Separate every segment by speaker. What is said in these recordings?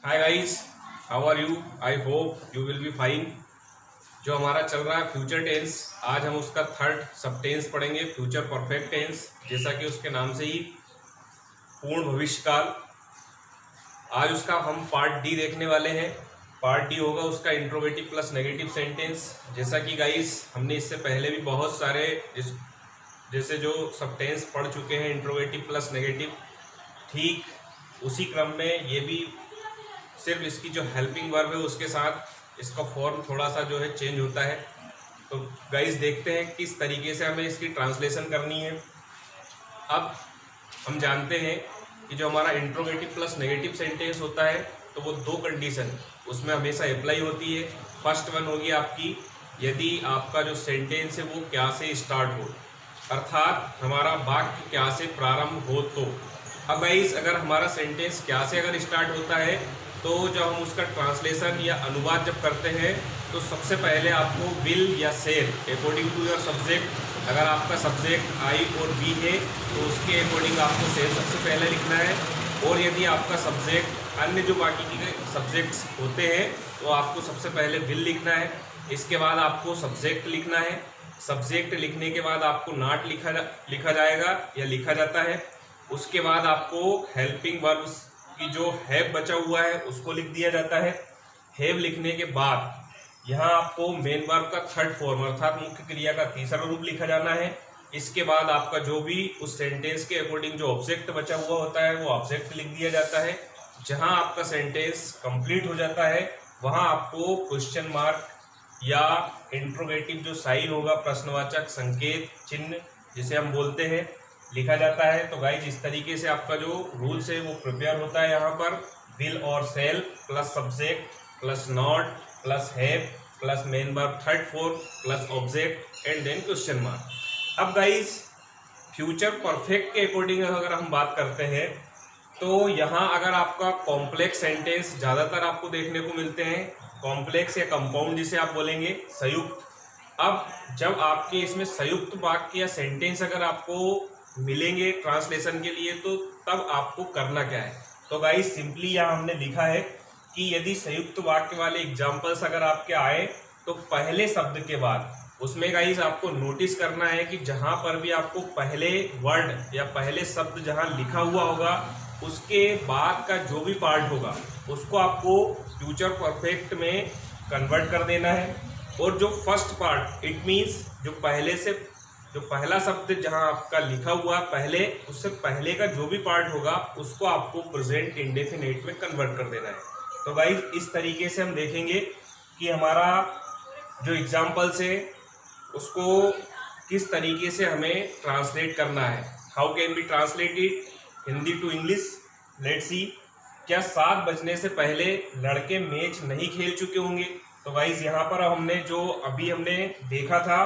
Speaker 1: Hi guys, how are you? I hope you will be fine. जो हमारा चल रहा है फ्यूचर टेंस, आज हम उसका थर्ड सब टेंस पढ़ेंगे, फ्यूचर परफेक्ट टेंस, जैसा कि उसके नाम से ही पूर्ण भविष्यकाल। आज उसका हम पार्ट डी देखने वाले हैं। पार्ट डी होगा उसका इंट्रोगेटिव प्लस नेगेटिव सेंटेंस। जैसा कि गाइस हमने इससे पहले भी बहुत सारे जैसे जो सब टेंस पढ़ चुके हैं इंट्रोगेटिव प्लस नेगेटिव, ठीक उसी क्रम में ये भी सिर्फ इसकी जो हेल्पिंग वर्ब है उसके साथ इसका फॉर्म थोड़ा सा जो है चेंज होता है। तो गाइस देखते हैं किस तरीके से हमें इसकी ट्रांसलेशन करनी है। अब हम जानते हैं कि जो हमारा इंट्रोगेटिव प्लस नेगेटिव सेंटेंस होता है तो वो दो कंडीशन उसमें हमेशा अप्लाई होती है। फर्स्ट वन होगी आपकी, यदि आपका जो सेंटेंस है वो क्या से स्टार्ट हो, अर्थात हमारा वाक्य क्या से प्रारंभ हो। तो अब गाइस अगर हमारा सेंटेंस क्या से अगर स्टार्ट होता है तो जब हम उसका ट्रांसलेशन या अनुवाद जब करते हैं तो सबसे पहले आपको विल या shall according to your subject, अगर आपका सब्जेक्ट आई और बी है तो उसके अकॉर्डिंग आपको सेल सबसे पहले लिखना है। और यदि आपका सब्जेक्ट अन्य जो बाकी के सब्जेक्ट्स होते हैं तो आपको सबसे पहले विल लिखना है। इसके बाद आपको सब्जेक्ट लिखना है। सब्जेक्ट लिखने के बाद आपको नॉट लिखा जाएगा या लिखा जाता है। उसके बाद आपको हेल्पिंग वर्ब्स की जो हैव बचा हुआ है उसको लिख दिया जाता है। हैव लिखने के बाद यहाँ आपको मेन वर्ब का थर्ड फॉर्म अर्थात मुख्य क्रिया का तीसरा रूप लिखा जाना है। इसके बाद आपका जो भी उस सेंटेंस के अकॉर्डिंग जो ऑब्जेक्ट बचा हुआ होता है वो ऑब्जेक्ट लिख दिया जाता है। जहाँ आपका सेंटेंस कंप्लीट हो जाता है वहाँ आपको क्वेश्चन मार्क या इंट्रोगेटिव जो साइन होगा, प्रश्नवाचक संकेत चिन्ह जिसे हम बोलते हैं, लिखा जाता है। तो गाइज इस तरीके से आपका जो रूल्स है वो प्रिपेयर होता है। यहाँ पर विल और shall plus subject plus not plus have plus main verb third form plus object and then question mark. अब गाइज फ्यूचर परफेक्ट के अकॉर्डिंग अगर हम बात करते हैं तो यहाँ अगर आपका कॉम्प्लेक्स सेंटेंस ज़्यादातर आपको देखने को मिलते हैं, कॉम्प्लेक्स या कंपाउंड जिसे आप बोलेंगे, संयुक्त। अब जब आपके इसमें संयुक्त वाक्य या सेंटेंस अगर आपको मिलेंगे ट्रांसलेशन के लिए तो तब आपको करना क्या है। तो गाइस सिंपली यहाँ हमने लिखा है कि यदि संयुक्त वाक्य वाले एग्जाम्पल्स अगर आपके आए तो पहले शब्द के बाद उसमें गाइस आपको नोटिस करना है कि जहाँ पर भी आपको पहले वर्ड या पहले शब्द जहाँ लिखा हुआ होगा उसके बाद का जो भी पार्ट होगा उसको आपको फ्यूचर परफेक्ट में कन्वर्ट कर देना है। और जो फर्स्ट पार्ट इट मीन्स जो पहला शब्द जहां आपका लिखा हुआ पहले उससे पहले का जो भी पार्ट होगा उसको आपको प्रेजेंट इंडेफिनिट में कन्वर्ट कर देना है। तो गाइस इस तरीके से हम देखेंगे कि हमारा जो एग्जाम्पल्स है उसको किस तरीके से हमें ट्रांसलेट करना है। How can be translated Hindi to English. Let's see. क्या 7 बजने से पहले लड़के मैच नहीं खेल चुके होंगे? तो गाइस यहाँ पर हमने जो अभी हमने देखा था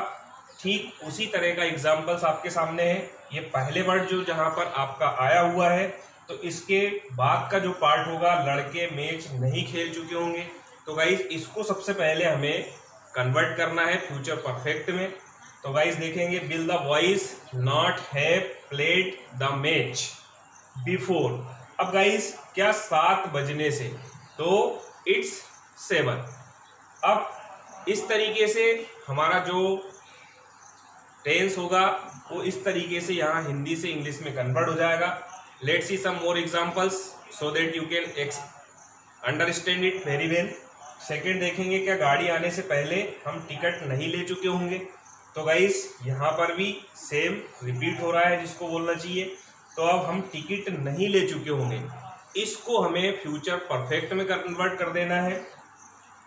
Speaker 1: ठीक उसी तरह का एग्जाम्पल्स आपके सामने है। ये पहले वर्ड जो जहाँ पर आपका आया हुआ है तो इसके बाद का जो पार्ट होगा लड़के मैच नहीं खेल चुके होंगे। तो गाइस इसको सबसे पहले हमें कन्वर्ट करना है फ्यूचर परफेक्ट में। तो गाइस देखेंगे will the boys not have played the match before. अब गाइस क्या 7 बजने से, तो इट्स 7। अब इस तरीके से हमारा जो टेंस होगा वो इस तरीके से यहाँ हिंदी से इंग्लिश में कन्वर्ट हो जाएगा। Let's see some more examples so that you can understand it very well. Second देखेंगे क्या गाड़ी आने से पहले हम टिकट नहीं ले चुके होंगे। तो गाइस यहाँ पर भी सेम रिपीट हो रहा है जिसको बोलना चाहिए। तो अब हम टिकट नहीं ले चुके होंगे, इसको हमें फ्यूचर परफेक्ट में कन्वर्ट कर देना है।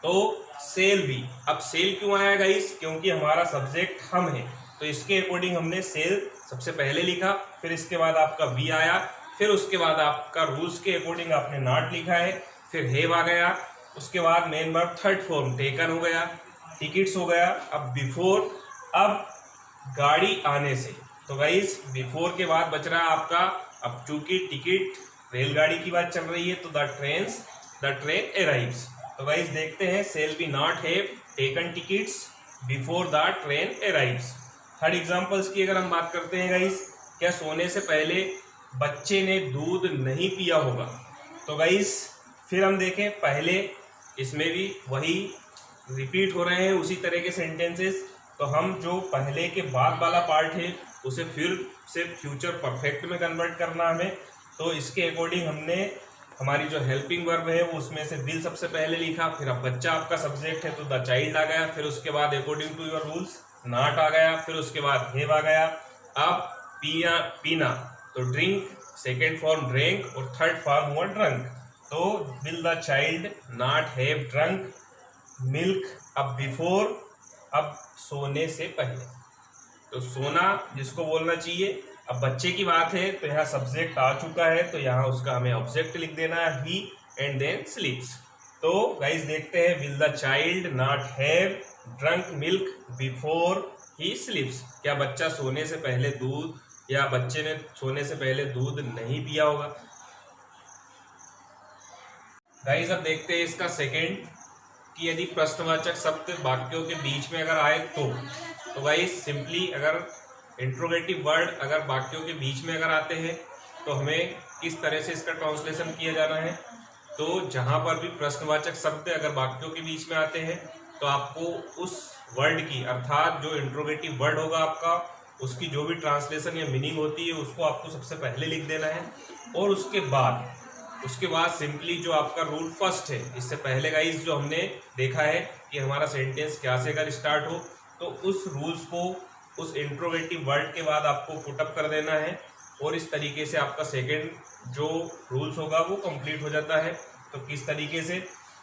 Speaker 1: तो सेल भी, अब सेल क्यों आया गाइस? क्योंकि हमारा सब्जेक्ट हम है तो इसके अकॉर्डिंग हमने सेल सबसे पहले लिखा, फिर इसके बाद आपका वी आया, फिर उसके बाद आपका रूल्स के अकॉर्डिंग आपने नॉट लिखा है, फिर हैव आ गया, उसके बाद main verb third form taken हो गया, टिकट्स हो गया। अब बिफोर, अब गाड़ी आने से। तो गाइस बिफोर के बाद बच रहा है आपका, अब चूंकि टिकट रेलगाड़ी की बात चल रही है तो द ट्रेन अराइव्स। तो गाइस देखते हैं shall be not have taken tickets before the train arrives. Third examples की अगर हम बात करते हैं गाइस, क्या सोने से पहले बच्चे ने दूध नहीं पिया होगा? तो गाइस फिर हम देखें पहले, इसमें भी वही रिपीट हो रहे हैं उसी तरह के सेंटेंसेस। तो हम जो पहले के बाद वाला पार्ट है उसे फिर से फ्यूचर परफेक्ट में कन्वर्ट करना हमें। तो इसके अकॉर्डिंग हमने हमारी जो हेल्पिंग वर्ब है वो उसमें से विल सबसे पहले लिखा, फिर अब बच्चा आपका सब्जेक्ट है तो द चाइल्ड आ गया, फिर उसके बाद according to your rules not आ गया, फिर उसके बाद हैव आ गया। अब पीना तो ड्रिंक, सेकेंड फॉर्म ड्रिंक और थर्ड फॉर्म हुआ ड्रंक। तो will the child not have drunk milk. अब बिफोर, अब सोने से पहले, तो सोना जिसको बोलना चाहिए। अब बच्चे की बात है तो यहाँ सब्जेक्ट आ चुका है तो यहाँ उसका हमें ऑब्जेक्ट लिख देना है ही एंड देन स्लीप्स। तो गाइस देखते हैं, will the child not have drunk milk before he स्लीप्स। क्या बच्चा सोने से पहले दूध, या बच्चे ने सोने से पहले दूध नहीं पिया होगा। गाइस अब देखते हैं इसका सेकेंड, कि यदि प्रश्नवाचक शब्द वाक्यों के बीच में अगर आए तो गाइस सिंपली अगर इंट्रोगेटिव वर्ड अगर वाक्यों के बीच में अगर आते हैं तो हमें किस तरह से इसका ट्रांसलेशन किया जाना है। तो जहाँ पर भी प्रश्नवाचक शब्द अगर वाक्यों के बीच में आते हैं तो आपको उस वर्ड की, अर्थात जो इंट्रोगेटिव वर्ड होगा आपका, उसकी जो भी ट्रांसलेशन या मीनिंग होती है उसको आपको सबसे पहले लिख देना है। और उसके बाद सिंपली जो आपका रूल फर्स्ट है, इससे पहले गाइस जो हमने देखा है कि हमारा सेंटेंस क्या से अगर स्टार्ट हो तो उस रूल्स को उस इंट्रोगेटिव वर्ड के बाद आपको पुटअप कर देना है, और इस तरीके से आपका सेकेंड जो रूल्स होगा वो कंप्लीट हो जाता है। तो किस तरीके से,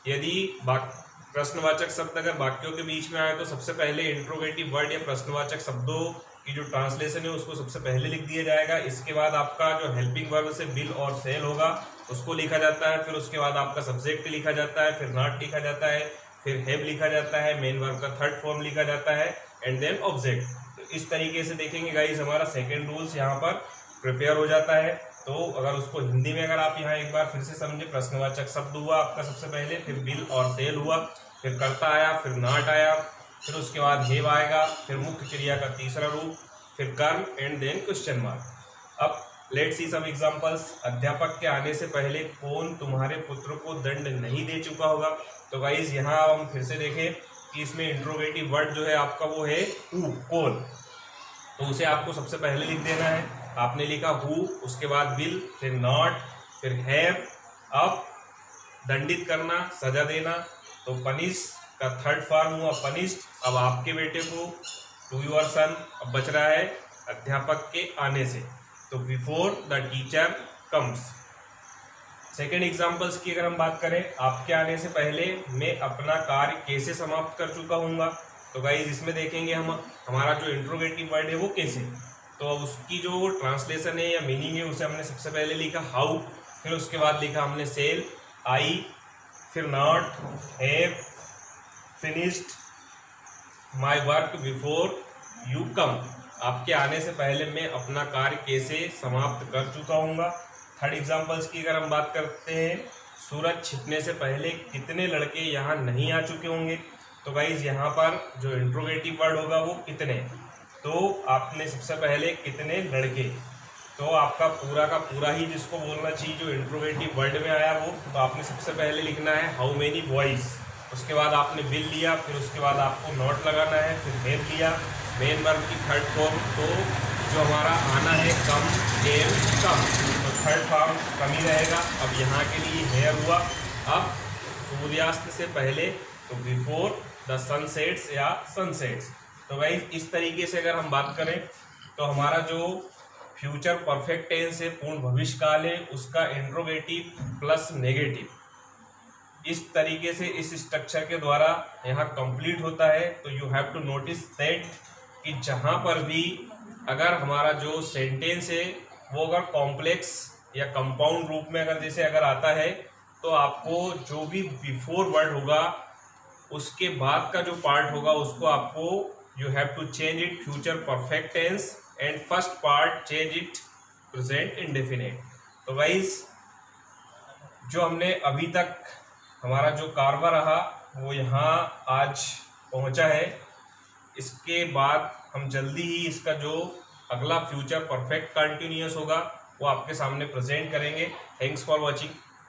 Speaker 1: यदि प्रश्नवाचक शब्द अगर वाक्यों के बीच में आए तो सबसे पहले इंट्रोगेटिव वर्ड या प्रश्नवाचक शब्दों की जो ट्रांसलेशन है उसको सबसे पहले लिख दिया जाएगा। इसके बाद आपका जो हेल्पिंग वर्ब से विल और सेल होगा उसको लिखा जाता है, फिर उसके बाद आपका सब्जेक्ट लिखा जाता है, फिर नॉट लिखा जाता है, फिर हैव लिखा जाता है, मेन वर्ब का थर्ड फॉर्म लिखा जाता है एंड देन ऑब्जेक्ट। तो इस तरीके से देखेंगे गाइस हमारा सेकेंड रूल्स यहाँ पर प्रिपेयर हो जाता है। तो अगर उसको हिंदी में अगर आप यहाँ एक बार फिर से समझे, प्रश्नवाचक शब्द हुआ आपका सबसे पहले, फिर विल और सेल हुआ, फिर कर्ता आया, फिर नॉट आया, फिर उसके बाद हैव आएगा, फिर मुख्य क्रिया का तीसरा रूप, फिर कर्म एंड देन क्वेश्चन मार्क। अब लेट्स सी सम एग्जांपल्स। अध्यापक के आने से पहले कौन तुम्हारे पुत्र को दंड नहीं दे चुका होगा। तो गाइस यहाँ हम फिर से देखें कि इसमें इंट्रोगेटिव वर्ड जो है आपका वो है हु, कौन। तो उसे आपको सबसे पहले लिख देना है। आपने लिखा हु, उसके बाद विल, फिर नॉट, फिर हैव। अब दंडित करना, सजा देना, तो पनिश का थर्ड फॉर्म हुआ पनिश्ड। अब आपके बेटे को टू योर सन, अब बच रहा है अध्यापक के आने से, तो before the teacher comes. Second examples की अगर हम बात करें, आपके आने से पहले मैं अपना कार्य कैसे समाप्त कर चुका हूँगा। तो गाइस इसमें देखेंगे हम हमारा जो इंट्रोगेटिव वर्ड है वो कैसे, तो उसकी जो ट्रांसलेशन है या मीनिंग है उसे हमने सबसे पहले लिखा हाउ, फिर उसके बाद लिखा हमने सेल, आई, फिर not, have, finished my work before you come. आपके आने से पहले मैं अपना कार्य कैसे समाप्त कर चुका हूँगा। थर्ड एग्जाम्पल्स की अगर हम बात करते हैं, सूरज छिपने से पहले कितने लड़के यहाँ नहीं आ चुके होंगे। तो गाइज यहाँ पर जो इंट्रोगेटिव वर्ड होगा वो कितने, तो आपने सबसे पहले कितने लड़के, तो आपका पूरा का पूरा ही जिसको बोलना चाहिए जो इंट्रोगेटिव वर्ड में आया वो, तो आपने सबसे पहले लिखना है हाउ मेनी बॉयज। उसके बाद आपने विल लिया, फिर उसके बाद आपको नॉट लगाना है, फिर हैव लिया, मेन वर्ब की थर्ड फॉर्म, तो जो हमारा आना है कम, केम, कम, तो थर्ड फॉर्म कम ही रहेगा। अब यहाँ के लिए हैव हुआ। अब सूर्यास्त से पहले, तो बिफोर द सनसेट्स या सनसेट्स। तो भाई इस तरीके से अगर हम बात करें तो हमारा जो फ्यूचर परफेक्ट टेंस है, पूर्ण भविष्य काल है, उसका इंट्रोगेटिव प्लस नेगेटिव इस तरीके से इस स्ट्रक्चर के द्वारा यहाँ कंप्लीट होता है। तो you have to notice that कि जहाँ पर भी अगर हमारा जो सेंटेंस है वो अगर कॉम्प्लेक्स या कंपाउंड रूप में अगर जैसे अगर आता है, तो आपको जो भी बिफोर वर्ड होगा उसके बाद का जो पार्ट होगा उसको आपको you have to change it future perfect tense and first part change it present indefinite. तो गाइस जो हमने अभी तक हमारा जो कारवा रहा वो यहाँ आज पहुँचा है। इसके बाद हम जल्दी ही इसका जो अगला फ्यूचर परफेक्ट कंटिन्यूअस होगा वो आपके सामने प्रेजेंट करेंगे। Thanks for watching.